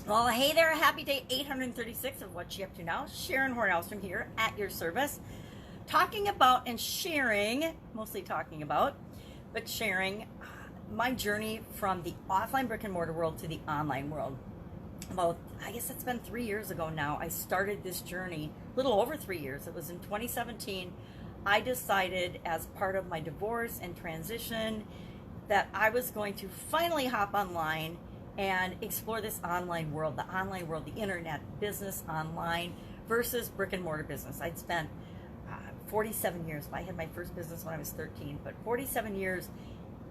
Well, hey there, happy day 836 of What You Up To Now. Sharon Horne-Ellstrom here at your service, talking about and sharing, mostly talking about, but sharing my journey from the offline brick and mortar world to the online world. About, I guess it's been 3 years ago now, I started this journey, a little over 3 years. It was in 2017. I decided, as part of my divorce and transition, that I was going to finally hop online and explore this online world, the internet, business online versus brick and mortar business. I'd spent 47 years. I had my first business when I was 13, but 47 years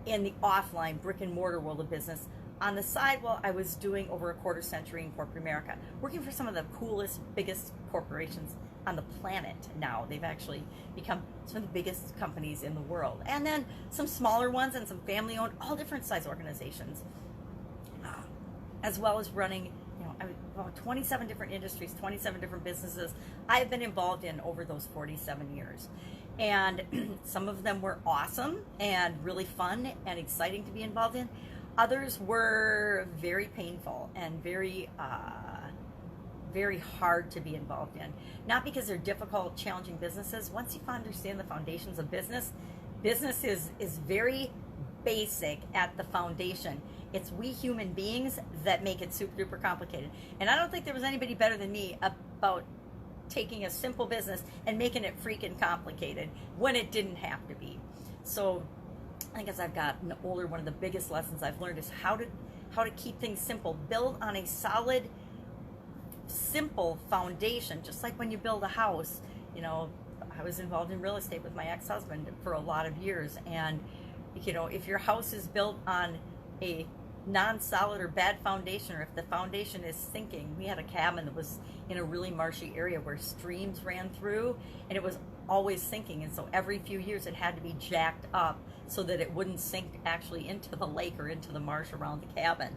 in the offline brick and mortar world of business. On the side, well, I was doing over a quarter century in corporate America, working for some of the coolest, biggest corporations on the planet now. They've actually become some of the biggest companies in the world. And then some smaller ones and some family-owned, all different size organizations, as well as running, about 27 different industries, 27 different businesses I've been involved in over those 47 years. And some of them were awesome and really fun and exciting to be involved in. Others were very painful and very hard to be involved in. Not because they're difficult, challenging businesses. Once you understand the foundations of business, business is very basic at the foundation. It's we human beings that make it super duper complicated. And I don't think there was anybody better than me about taking a simple business and making it freaking complicated when it didn't have to be. So I think as I've gotten older, one of the biggest lessons I've learned is how to keep things simple. Build on a solid, simple foundation, just like when you build a house. I was involved in real estate with my ex-husband for a lot of years, and if your house is built on a non-solid or bad foundation, or if the foundation is sinking. We had a cabin that was in a really marshy area where streams ran through, and it was always sinking, and so every few years it had to be jacked up so that it wouldn't sink actually into the lake or into the marsh around the cabin.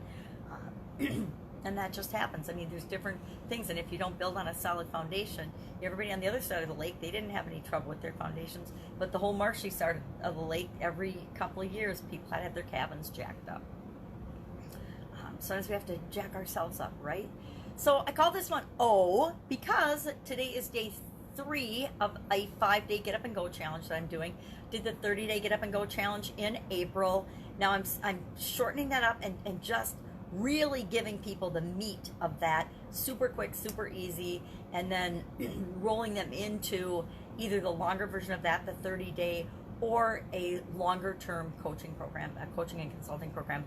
And that just happens. I mean, there's different things, and if you don't build on a solid foundation, everybody on the other side of the lake, they didn't have any trouble with their foundations, but the whole marshy side of the lake, every couple of years, people had to have their cabins jacked up. Sometimes we have to jack ourselves up, right? So I call this one O because today is day 3 of a 5-day Get Up and Go challenge that I'm doing. Did the 30-day Get Up and Go challenge in April. Now I'm shortening that up and just really giving people the meat of that, super quick, super easy, and then rolling them into either the longer version of that, the 30-day, or a longer term coaching program, a coaching and consulting program,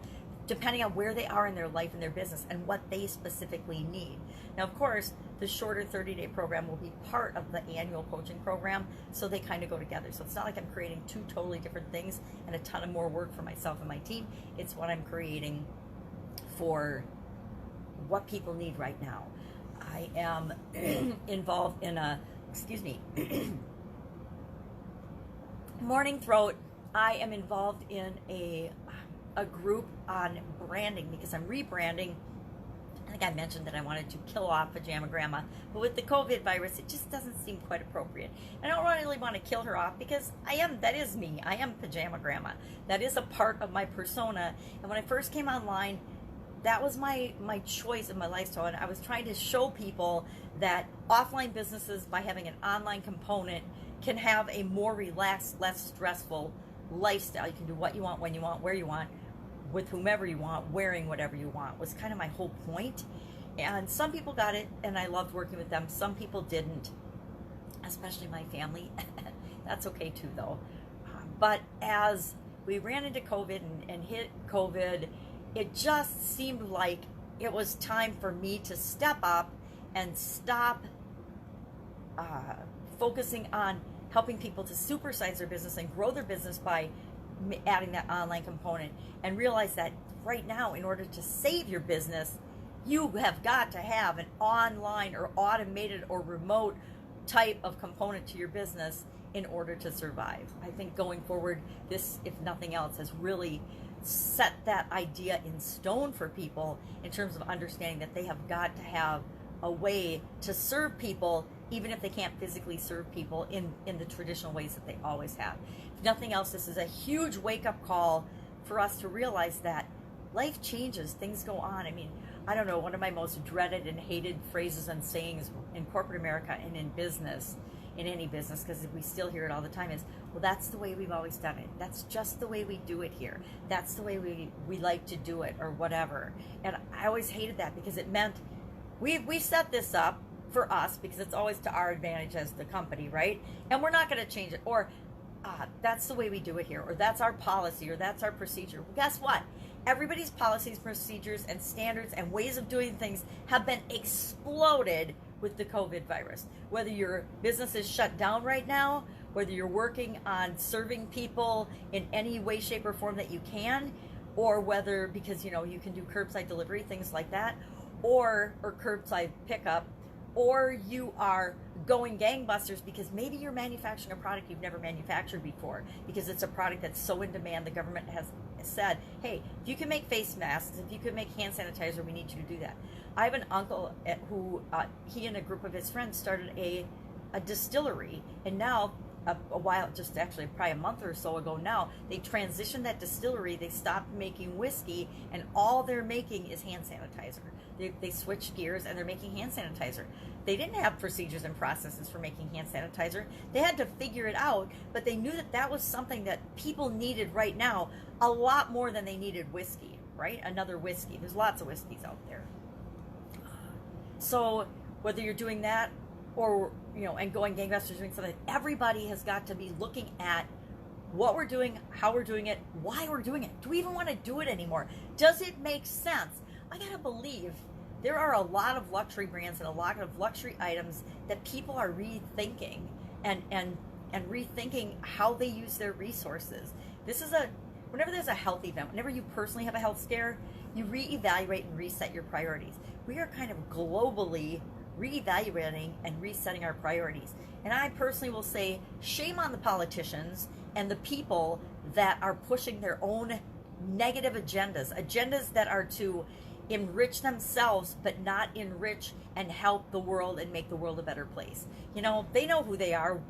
depending on where they are in their life and their business and what they specifically need. Now, of course, the shorter 30-day program will be part of the annual coaching program, so they kind of go together. So it's not like I'm creating 2 totally different things and a ton of more work for myself and my team. It's what I'm creating for what people need right now. I am involved in morning throat. I am involved in a group on branding because I'm rebranding. I think I mentioned that I wanted to kill off Pajama Grandma, but with the COVID virus, it just doesn't seem quite appropriate. I don't really want to kill her off because that is me. I am Pajama Grandma. That is a part of my persona. And when I first came online, that was my choice in my lifestyle. And I was trying to show people that offline businesses, by having an online component, can have a more relaxed, less stressful lifestyle. You can do what you want, when you want, where you want, with whomever you want, wearing whatever you want, was kind of my whole point. And some people got it, and I loved working with them. Some people didn't, especially my family. That's okay too, though. But as we ran into COVID and hit COVID, it just seemed like it was time for me to step up and stop focusing on helping people to supersize their business and grow their business by adding that online component, and realize that right now, in order to save your business, you have got to have an online or automated or remote type of component to your business in order to survive. I think going forward, this, if nothing else, has really set that idea in stone for people in terms of understanding that they have got to have a way to serve people, even if they can't physically serve people in the traditional ways that they always have. If nothing else, this is a huge wake-up call for us to realize that life changes, things go on. I mean, I don't know, one of my most dreaded and hated phrases and sayings in corporate America and in business, in any business, because we still hear it all the time, is, well, that's the way we've always done it. That's just the way we do it here. That's the way we like to do it, or whatever. And I always hated that, because it meant we set this up for us because it's always to our advantage as the company, right? And we're not going to change it. Or that's the way we do it here, or that's our policy, or that's our procedure. Well, guess what? Everybody's policies, procedures, and standards and ways of doing things have been exploded with the COVID virus. Whether your business is shut down right now, whether you're working on serving people in any way, shape, or form that you can, or whether, because you can do curbside delivery, things like that, or curbside pickup, or you are going gangbusters because maybe you're manufacturing a product you've never manufactured before, because it's a product that's so in demand. The government has said, hey, if you can make face masks, if you can make hand sanitizer, we need you to do that. I have an uncle who, he and a group of his friends started a distillery, and now, a while, just actually probably a month or so ago now, they transitioned that distillery. They stopped making whiskey, and all they're making is hand sanitizer. They switched gears, and they're making hand sanitizer. They didn't have procedures and processes for making hand sanitizer. They had to figure it out, but they knew that that was something that people needed right now a lot more than they needed whiskey, right? Another whiskey. There's lots of whiskeys out there. So whether you're doing that or, and going gangbusters, doing something, everybody has got to be looking at what we're doing, how we're doing it, why we're doing it. Do we even want to do it anymore? Does it make sense? I gotta believe there are a lot of luxury brands and a lot of luxury items that people are rethinking and rethinking how they use their resources. Whenever there's a health event, whenever you personally have a health scare, you reevaluate and reset your priorities. We are kind of globally reevaluating and resetting our priorities. And I personally will say, shame on the politicians and the people that are pushing their own negative agendas that are to enrich themselves but not enrich and help the world and make the world a better place. They know who they are.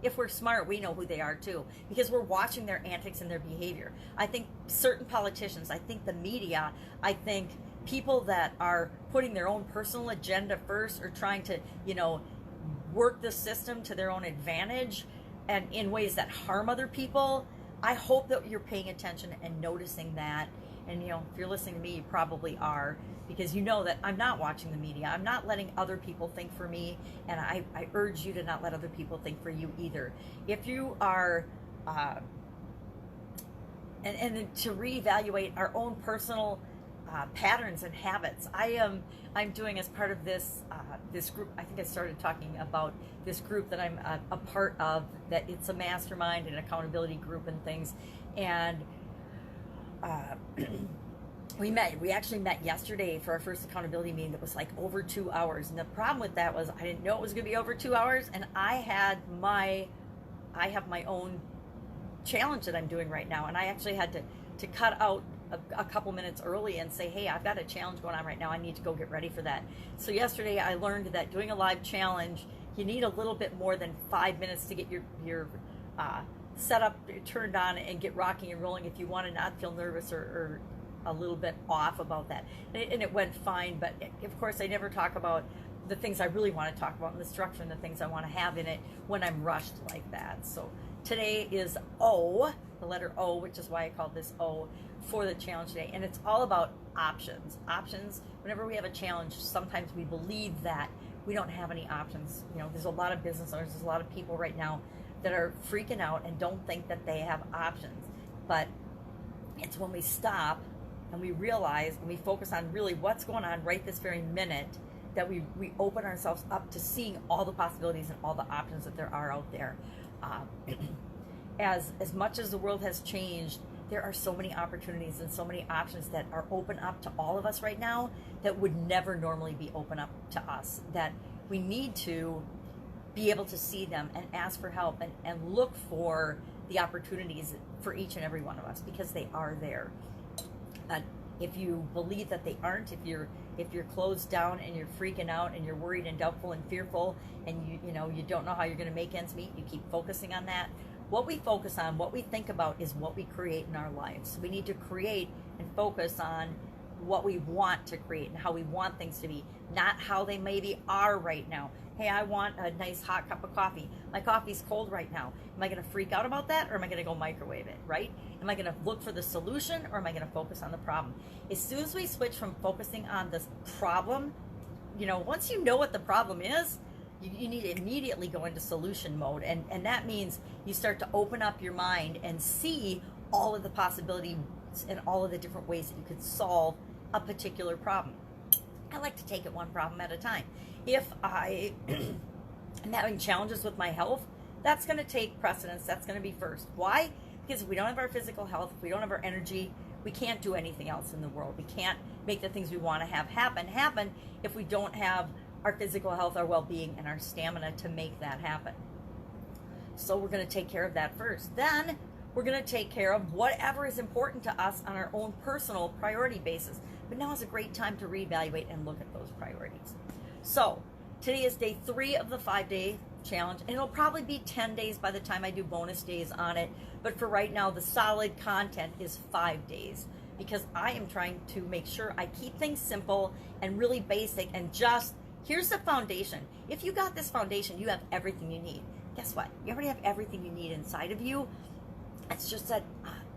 If we're smart, we know who they are too, because we're watching their antics and their behavior. I think certain politicians, I think the media, I think people that are putting their own personal agenda first, or trying to, work the system to their own advantage and in ways that harm other people. I hope that you're paying attention and noticing that. And, if you're listening to me, you probably are, because you know that I'm not watching the media. I'm not letting other people think for me, and I urge you to not let other people think for you either. If you are, and to reevaluate our own personal patterns and habits. I'm doing, as part of this group, I think I started talking about this group that I'm a part of, that it's a mastermind and accountability group and things. And we actually met yesterday for our first accountability meeting that was like over 2 hours. And the problem with that was I didn't know it was going to be over 2 hours, and I have my own challenge that I'm doing right now, and I actually had to cut out a couple minutes early and say, hey, I've got a challenge going on right now. I need to go get ready for that. So yesterday I learned that doing a live challenge, you need a little bit more than 5 minutes to get your setup turned on and get rocking and rolling if you want to not feel nervous or a little bit off about that. And it went fine, but of course I never talk about the things I really want to talk about and the structure and the things I want to have in it when I'm rushed like that. So today is O, the letter O, which is why I called this O for the challenge today. And it's all about options. Options, whenever we have a challenge, sometimes we believe that we don't have any options. There's a lot of business owners, there's a lot of people right now that are freaking out and don't think that they have options. But it's when we stop and we realize and we focus on really what's going on right this very minute that we open ourselves up to seeing all the possibilities and all the options that there are out there. As much as the world has changed, there are so many opportunities and so many options that are open up to all of us right now that would never normally be open up to us, that we need to be able to see them and ask for help and look for the opportunities for each and every one of us, because they are there. If you believe that they aren't, if you're closed down and you're freaking out and you're worried and doubtful and fearful and you don't know how you're going to make ends meet, you keep focusing on that, what we focus on, what we think about is what we create in our lives. We need to create and focus on what we want to create and how we want things to be, not how they maybe are right now. Hey, I want a nice hot cup of coffee. My coffee's cold right now. Am I going to freak out about that, or am I going to go microwave it, right? Am I going to look for the solution, or am I going to focus on the problem? As soon as we switch from focusing on this problem, once you know what the problem is, you need to immediately go into solution mode. And that means you start to open up your mind and see all of the possibilities and all of the different ways that you could solve a particular problem. I like to take it one problem at a time. If I am having challenges with my health, that's going to take precedence. That's going to be first. Why? Because if we don't have our physical health, if we don't have our energy, we can't do anything else in the world. We can't make the things we want to have happen if we don't have our physical health, our well-being, and our stamina to make that happen. So we're going to take care of that first. Then we're going to take care of whatever is important to us on our own personal priority basis. But now is a great time to reevaluate and look at those priorities. So today is day 3 of the 5-day challenge, and it'll probably be 10 days by the time I do bonus days on it. But for right now, the solid content is 5 days, because I am trying to make sure I keep things simple and really basic, and just here's the foundation. If you got this foundation, you have everything you need. Guess what? You already have everything you need inside of you. It's just that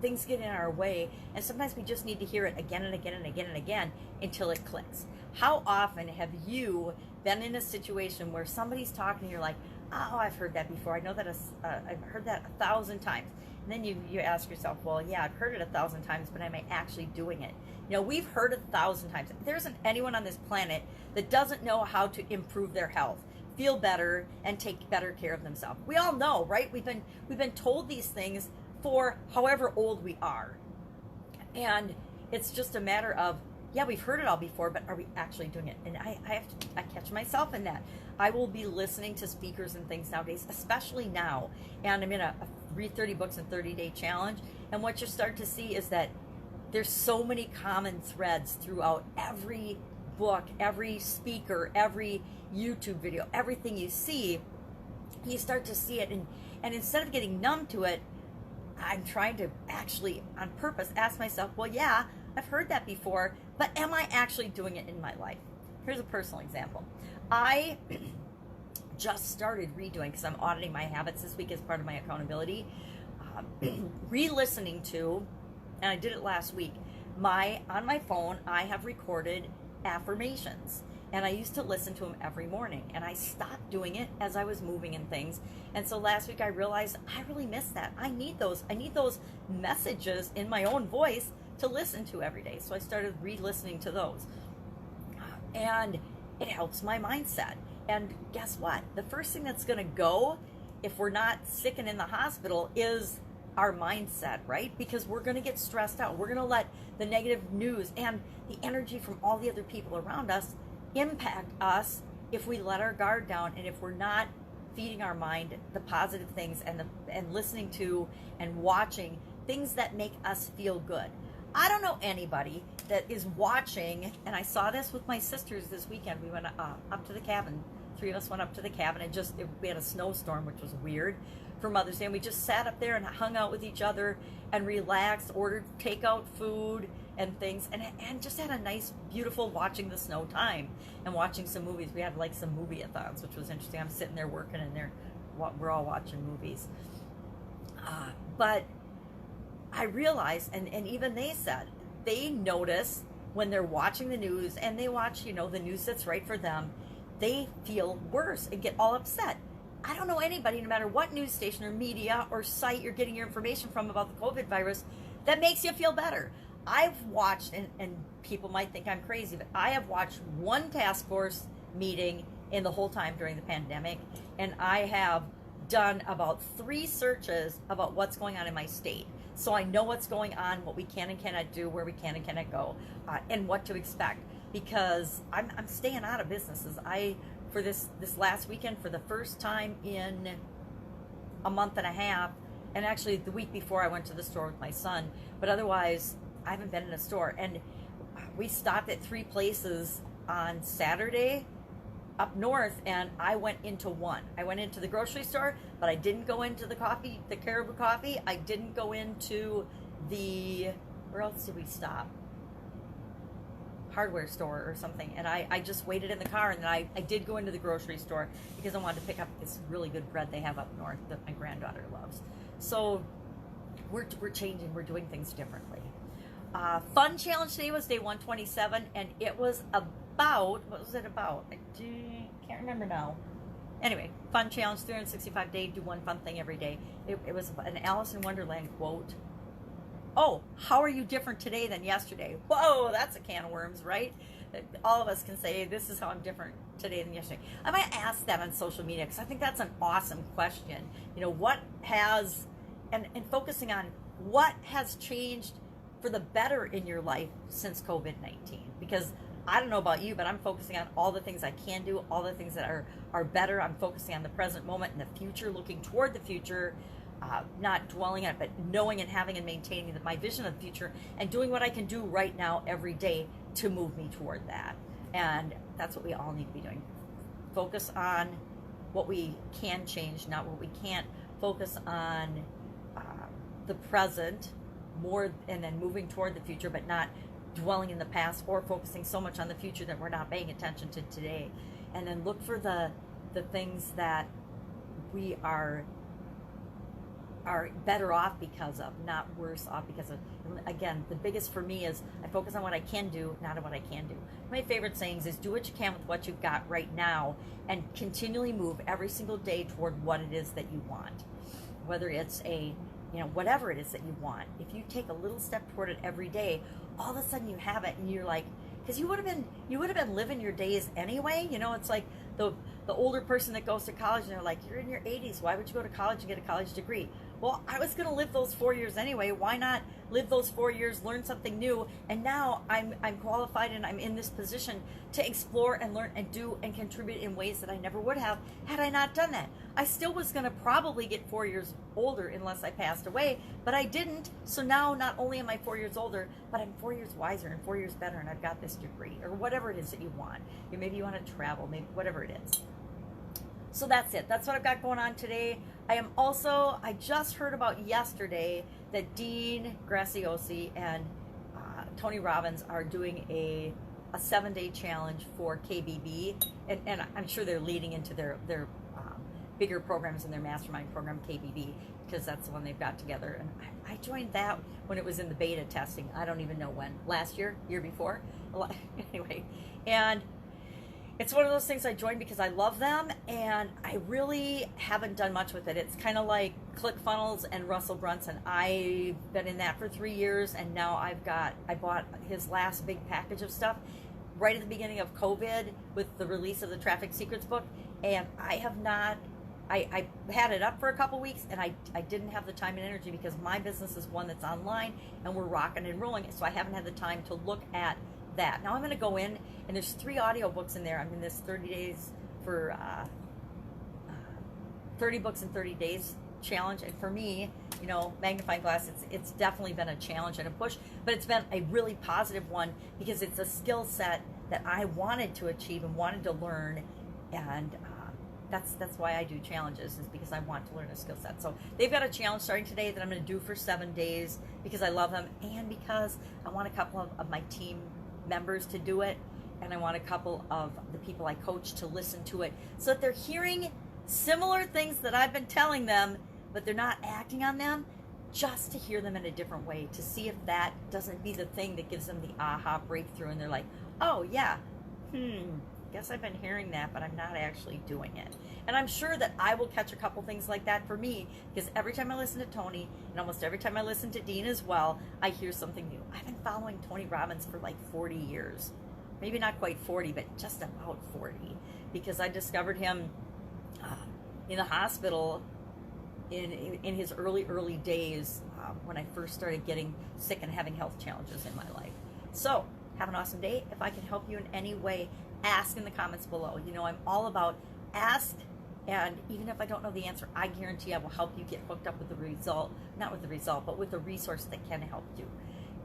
things get in our way, and sometimes we just need to hear it again and again and again and again until it clicks. How often have you been in a situation where somebody's talking and you're like, oh, I've heard that before. I know that I've heard that 1,000 times. And then you ask yourself, well, yeah, I've heard it 1,000 times, but am I actually doing it? We've heard it 1,000 times. There isn't anyone on this planet that doesn't know how to improve their health, feel better, and take better care of themselves. We all know, right? We've been told these things for however old we are. And it's just a matter of, yeah, we've heard it all before, but are we actually doing it? And I catch myself in that. I will be listening to speakers and things nowadays, especially now. And I'm in a read 30 books in 30-day challenge. And what you start to see is that there's so many common threads throughout every book, every speaker, every YouTube video, everything you see, you start to see it. And instead of getting numb to it, I'm trying to actually, on purpose, ask myself, well, yeah, I've heard that before, but am I actually doing it in my life? Here's a personal example. I just started redoing, because I'm auditing my habits this week as part of my accountability, re-listening to, and I did it last week, on my phone, I have recorded affirmations. And I used to listen to them every morning, and I stopped doing it as I was moving and things. And so last week I realized I really miss that. I need those messages in my own voice to listen to every day. So I started re-listening to those. And it helps my mindset. And guess what? The first thing that's going to go, if we're not sick and in the hospital, is our mindset, right? Because we're going to get stressed out. We're going to let the negative news and the energy from all the other people around us impact us if we let our guard down, and if we're not feeding our mind the positive things and listening to and watching things that make us feel good. I don't know anybody that is watching, and I saw this with my sisters this weekend. We went up to the cabin. 3 of us went up to the cabin, and we had a snowstorm, which was weird, for Mother's Day. And we just sat up there and hung out with each other and relaxed, ordered takeout food and things, and just had a nice, beautiful watching the snow time and watching some movies. We had like some movie-a-thons, which was interesting. I'm sitting there working, and we're all watching movies. But I realized, and even they said, they notice when they're watching the news, and they watch, the news that's right for them, they feel worse and get all upset. I don't know anybody, no matter what news station or media or site you're getting your information from about the COVID virus, that makes you feel better. I've watched, and people might think I'm crazy, but I have watched one task force meeting in the whole time during the pandemic, and I have done about 3 searches about what's going on in my state. So I know what's going on, what we can and cannot do, where we can and cannot go, and what to expect, because I'm staying out of businesses. For this last weekend, for the first time in a month and a half, and actually the week before I went to the store with my son, but otherwise I haven't been in a store. And we stopped at 3 places on Saturday, up north, and I went into one. I went into the grocery store, but I didn't go into the Caribou Coffee. I didn't go into where else did we stop? Hardware store or something. And I just waited in the car, and then I did go into the grocery store because I wanted to pick up this really good bread they have up north that my granddaughter loves. So we're changing, we're doing things differently. Fun challenge today was day 127, and it was about, what was it about? I can't remember now. Anyway, fun challenge, 365 day, do one fun thing every day. It was an Alice in Wonderland quote. Oh, how are you different today than yesterday? Whoa, that's a can of worms, right? All of us can say, this is how I'm different today than yesterday. I might ask that on social media because I think that's an awesome question. You know, what has, and focusing on what has changed for the better in your life since COVID-19? Because I don't know about you, but I'm focusing on all the things I can do, all the things that are better. I'm focusing on the present moment and the future, looking toward the future, not dwelling on it, but knowing and having and maintaining my vision of the future and doing what I can do right now every day to move me toward that. And that's what we all need to be doing. Focus on what we can change, not what we can't. Focus on the present more, and then moving toward the future, but not dwelling in the past or focusing so much on the future that we're not paying attention to today. And then look for the things that we are better off because of, not worse off because of. Again, the biggest for me is I focus on what I can do, not on what I can do. My favorite sayings is do what you can with what you've got right now and continually move every single day toward what it is that you want. Whether it's whatever it is that you want. If you take a little step toward it every day, all of a sudden you have it, and you're like, because you would have been living your days anyway. You know, it's like the older person that goes to college and they're like, you're in your 80s, why would you go to college and get a college degree? Well, I was going to live those 4 years anyway. Why not live those 4 years, learn something new, and now I'm qualified and I'm in this position to explore and learn and do and contribute in ways that I never would have had I not done that. I still was going to probably get 4 years older unless I passed away, but I didn't. So now not only am I 4 years older, but I'm 4 years wiser and 4 years better, and I've got this degree or whatever it is that you want. Maybe you want to travel, maybe whatever it is. So that's it. That's what I've got going on today. I just heard about yesterday that Dean Graciosi and Tony Robbins are doing a 7-day challenge for KBB, and I'm sure they're leading into their bigger programs in their mastermind program, KBB, because that's the one they've got together. And I joined that when it was in the beta testing. I don't even know when. Last year before. Anyway, and it's one of those things I joined because I love them, and I really haven't done much with it. It's kind of like ClickFunnels and Russell Brunson. I've been in that for 3 years, and now I bought his last big package of stuff right at the beginning of COVID with the release of the Traffic Secrets book, and I have not. I had it up for a couple weeks, and I didn't have the time and energy because my business is one that's online, and we're rocking and rolling, so I haven't had the time to look at that. Now I'm going to go in, and there's 3 audiobooks in there. I'm in this 30 days for 30 books in 30 days challenge, and for me, magnifying glass, it's definitely been a challenge and a push, but it's been a really positive one because it's a skill set that I wanted to achieve and wanted to learn, and that's why I do challenges, is because I want to learn a skill set. So they've got a challenge starting today that I'm going to do for 7 days because I love them, and because I want a couple of my team members to do it, and I want a couple of the people I coach to listen to it so that they're hearing similar things that I've been telling them, but they're not acting on them, just to hear them in a different way, to see if that doesn't be the thing that gives them the aha breakthrough, and they're like, oh yeah, guess I've been hearing that, but I'm not actually doing it. And I'm sure that I will catch a couple things like that for me, because every time I listen to Tony, and almost every time I listen to Dean as well, I hear something new. I've been following Tony Robbins for like 40 years. Maybe not quite 40, but just about 40, because I discovered him in the hospital in his early days when I first started getting sick and having health challenges in my life. So have an awesome day. If I can help you in any way, ask in the comments below. I'm all about ask, and even if I don't know the answer, I guarantee I will help you get hooked up with the result, not with the result, but with the resource that can help you.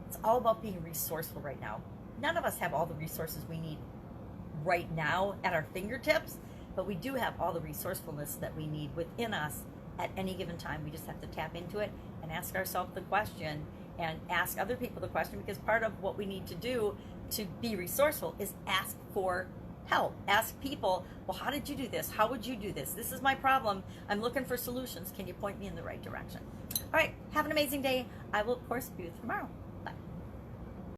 It's all about being resourceful right now. None of us have all the resources we need right now at our fingertips, but we do have all the resourcefulness that we need within us at any given time. We just have to tap into it and ask ourselves the question and ask other people the question, because part of what we need to do to be resourceful is ask for help. Ask people, well, how did you do this? How would you do this? This is my problem. I'm looking for solutions. Can you point me in the right direction? All right, have an amazing day. I will, of course, be with you tomorrow.